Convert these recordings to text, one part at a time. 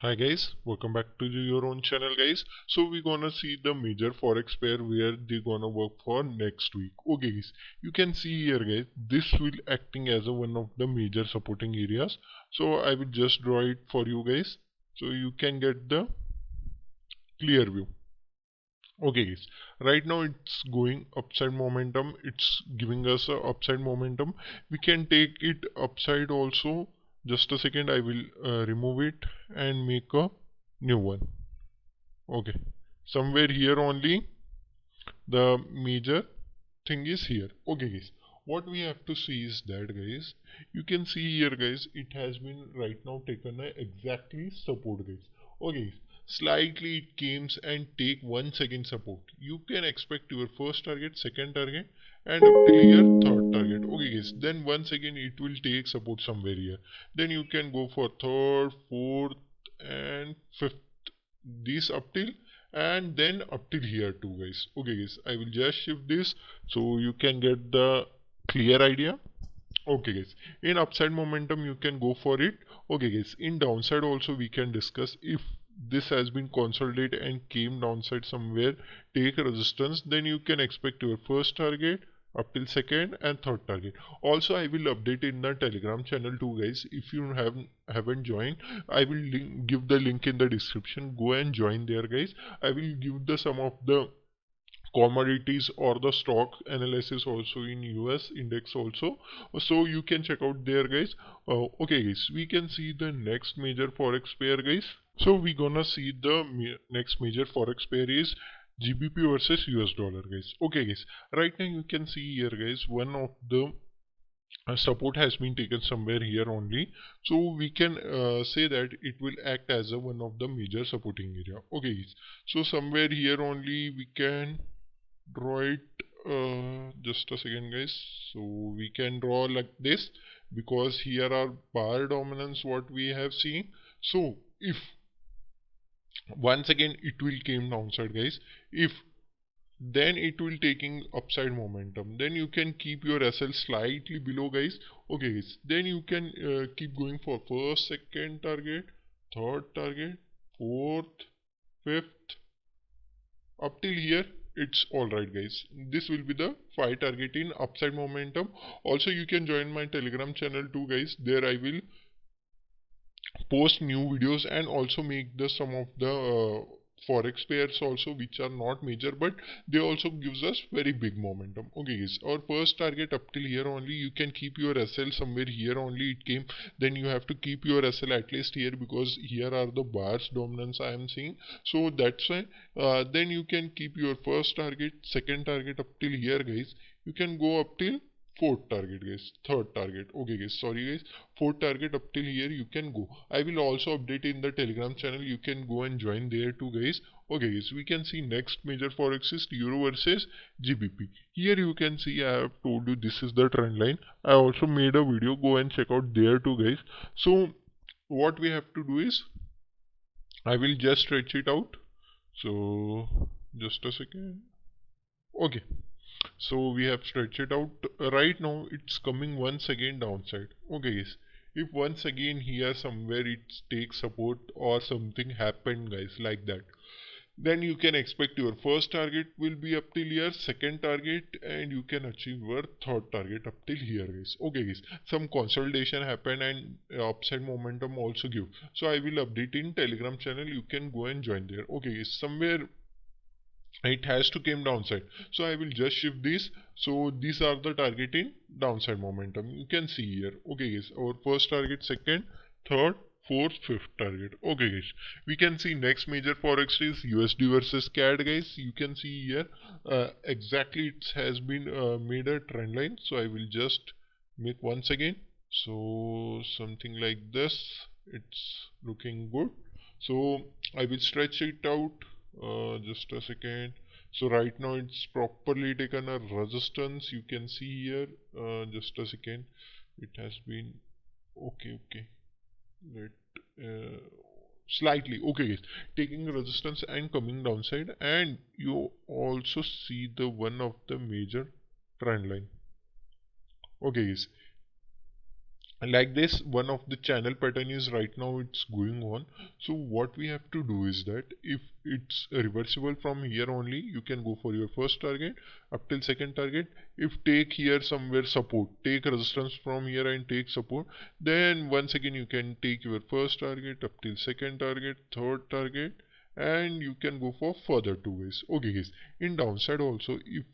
Hi guys, welcome back to your own channel guys. So we're gonna see the major forex pair where they're gonna work for next week. Okay guys, you can see here guys, this will acting as one of the major supporting areas. So I will just draw it for you guys so you can get the clear view. Okay guys, right now it's going upside momentum, it's giving us a upside momentum. We can take it upside also. Just a second, I will remove it and make a new one. Okay, somewhere here only the major thing is here. Okay guys, what we have to see is that guys, you can see here guys, it has been right now taken a exactly support guys. Okay guys, slightly it comes and take 1 second support. You can expect your first target, second target, and up till here third target. Okay guys, then once again it will take support somewhere here. Then you can go for third, fourth, and fifth, this up till, and then up till here too guys. Okay guys, I will just shift this so you can get the clear idea. Okay guys, in upside momentum you can go for it. Okay guys, in downside also we can discuss. If this has been consolidated and came downside somewhere, take resistance, then you can expect your first target up till second and third target. Also I will update in the telegram channel too guys. If you haven't joined, I will give the link in the description. Go and join there guys. I will give the some of the commodities or the stock analysis also in US index also, so you can check out there guys. Okay guys, we can see the next major forex pair guys. So we gonna see the next major forex pair is GBP versus US dollar guys. Okay guys, right now you can see here guys, one of the support has been taken somewhere here only, so we can say that it will act as one of the major supporting area. Okay guys, so somewhere here only we can draw it. Just a second guys, so we can draw like this because here are bar dominance what we have seen. So if once again it will came downside guys, if then it will taking upside momentum, then you can keep your SL slightly below guys. Okay guys, then you can keep going for first, second target, third target, fourth, fifth, up till here it's all right guys. This will be the 5 target in upside momentum. Also you can join my telegram channel too guys. There I will post new videos and also make the some of the forex pairs also which are not major, but they also gives us very big momentum. Okay guys, our first target up till here only, you can keep your SL somewhere here only it came, then you have to keep your SL at least here because here are the bars dominance I am seeing. So that's why then you can keep your first target, second target up till here guys. You can go up till fourth target guys, third target. Okay guys, sorry guys, fourth target up till here you can go. I will also update in the telegram channel, you can go and join there too guys. Okay guys, we can see next major forex is euro versus GBP. Here you can see I have told you this is the trend line. I also made a video, go and check out there too guys. So what we have to do is I will just stretch it out. So just a second. Okay, so we have stretched it out. Right now it's coming once again downside. Okay guys, if once again here somewhere it takes support or something happened guys like that, then you can expect your first target will be up till here, second target, and you can achieve your third target up till here guys. Okay guys, some consolidation happen and upside momentum also give. So I will update in telegram channel, you can go and join there. Okay guys, somewhere it has to came downside, so I will just shift this. So these are the target in downside momentum, you can see here. Okay guys, our first target, second, third, fourth, fifth target. Okay guys, we can see next major forex is USD versus CAD guys. You can see here exactly it has been made a trend line, so I will just make once again, so something like this, it's looking good. So I will stretch it out. Just a second. So right now it's properly taken a resistance, you can see here. Just a second, it has been okay. Let slightly, okay guys, taking resistance and coming downside, and you also see the one of the major trend line. Okay guys, like this. One of the channel pattern is right now it's going on. So what we have to do is that if it's reversible from here only, you can go for your first target up till second target. If take here somewhere support, take resistance from here and take support, then once again you can take your first target up till second target, third target, and you can go for further two ways. Okay guys, in downside also, if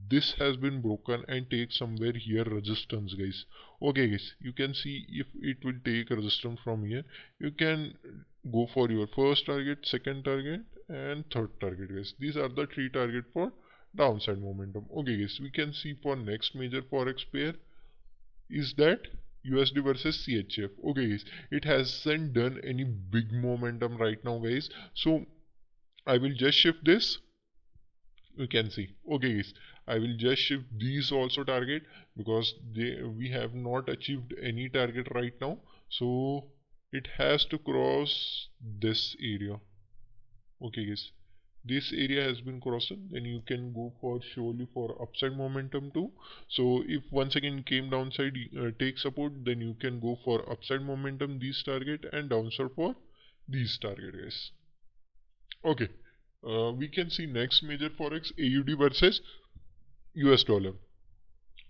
this has been broken and take somewhere here resistance guys, okay guys, you can see if it will take resistance from here, you can go for your first target, second target, and third target guys. These are the three target for downside momentum. Okay guys, we can see for next major forex pair is that USD versus CHF. Okay guys, it hasn't done any big momentum right now guys, so I will just shift this. You can see, okay guys, I will just shift these also target, because we have not achieved any target right now, so it has to cross this area. Okay guys, this area has been crossed, then you can go for surely for upside momentum too. So if once again came downside, take support, then you can go for upside momentum these target, and downside for these target guys. Okay, we can see next major forex AUD versus US dollar.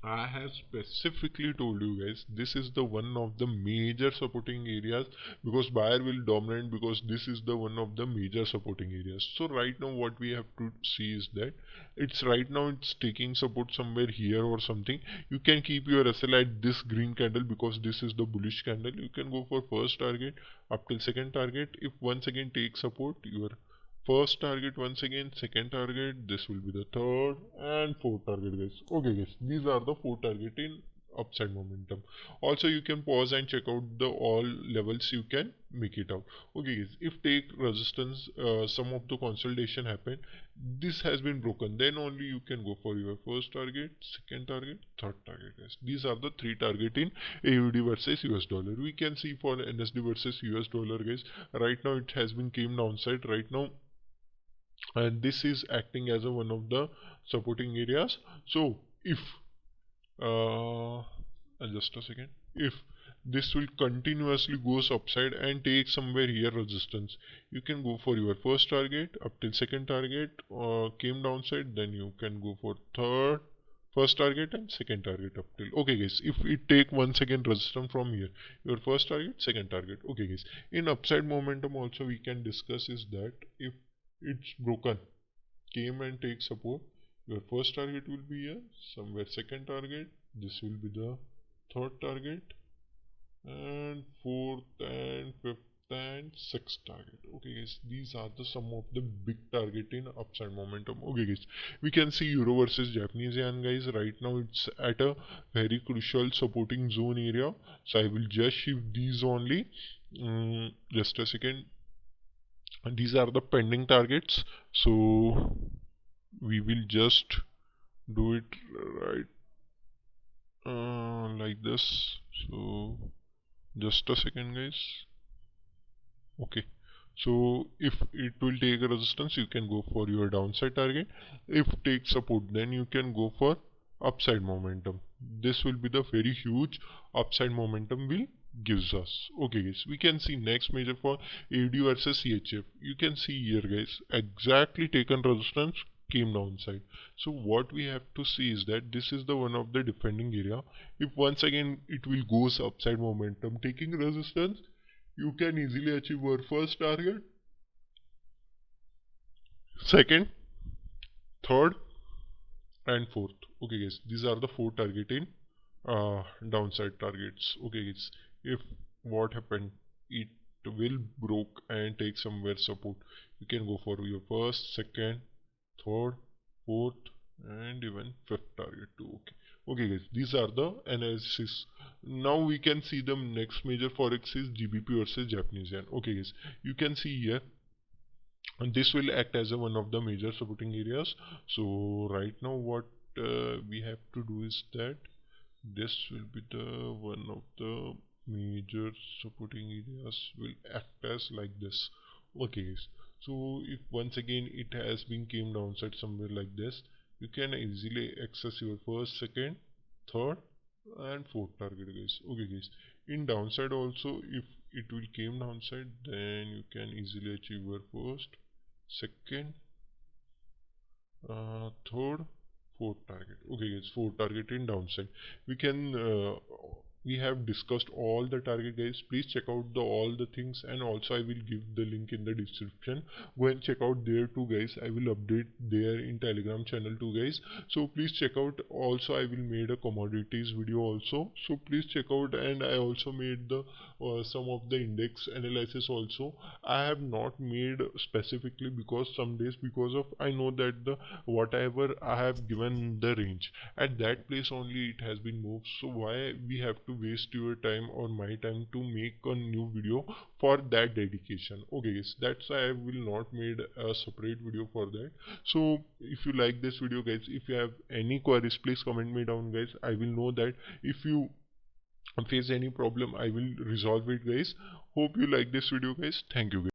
I have specifically told you guys this is the one of the major supporting areas, because buyer will dominate, because this is the one of the major supporting areas. So right now what we have to see is that it's right now it's taking support somewhere here or something. You can keep your SL at this green candle, because this is the bullish candle. You can go for first target up till second target. If once again take support, your first target once again, second target, this will be the third and fourth target guys. Okay guys, these are the four target in upside momentum. Also you can pause and check out the all levels, you can make it out. Okay guys, if take resistance, some of the consolidation happen, this has been broken, then only you can go for your first target, second target, third target guys. These are the three target in AUD versus US dollar. We can see for NSD versus US dollar guys, right now it has been came downside right now, and this is acting as a one of the supporting areas. So if just a second, if this will continuously goes upside and take somewhere here resistance, you can go for your first target up till second target, came downside, then you can go for third, first target and second target up till. Okay guys, if it take once again resistance from here, your first target, second target. Okay guys, in upside momentum also we can discuss is that if it's broken, came and take support, your first target will be here somewhere, second target, this will be the third target, and fourth and fifth and sixth target. Okay guys, these are the some of the big target in upside momentum. Okay guys, we can see euro versus Japanese yen guys. Right now it's at a very crucial supporting zone area, so I will just shift these only. Just a second, and these are the pending targets, so we will just do it right like this. So just a second guys. Okay, so if it will take a resistance, you can go for your downside target. If take support, then you can go for upside momentum. This will be the very huge upside momentum will gives us. Okay guys, we can see next major for AUD versus CHF. You can see here guys, exactly taken resistance, came downside. So what we have to see is that this is the one of the defending area. If once again it will goes upside momentum taking resistance, you can easily achieve your first target, second, third and fourth. Okay guys, these are the four targeting downside targets. Okay guys, if what happened, it will broke and take somewhere support, you can go for your first, second, third, fourth and even fifth target too. Okay, okay guys, these are the analysis. Now we can see the next major forex is GBP versus Japanese yen. Okay guys, you can see here, and this will act as a one of the major supporting areas. So right now what we have to do is that this will be the one of the major supporting areas, will act as like this. Okay guys, so if once again it has been came downside somewhere like this, you can easily access your first, second, third and fourth target guys. Okay guys, In downside also, if it will came downside, then you can easily achieve your first, second, third, fourth target. Okay guys, fourth target in downside. We can we have discussed all the target guys. Please check out all the things, and also I will give the link in the description. Go and check out there too guys. I will update there in Telegram channel too guys, so please check out. Also I will made a commodities video also, so please check out. And I also made the some of the index analysis also. I have not made specifically because some days, because of I know that the whatever I have given the range, at that place only it has been moved. So why we have to waste your time or my time to make a new video for that dedication? Okay guys, that's why I will not made a separate video for that. So if you like this video guys, if you have any queries, please comment me down guys. I will know that. If you face any problem, I will resolve it guys. Hope you like this video guys. Thank you guys.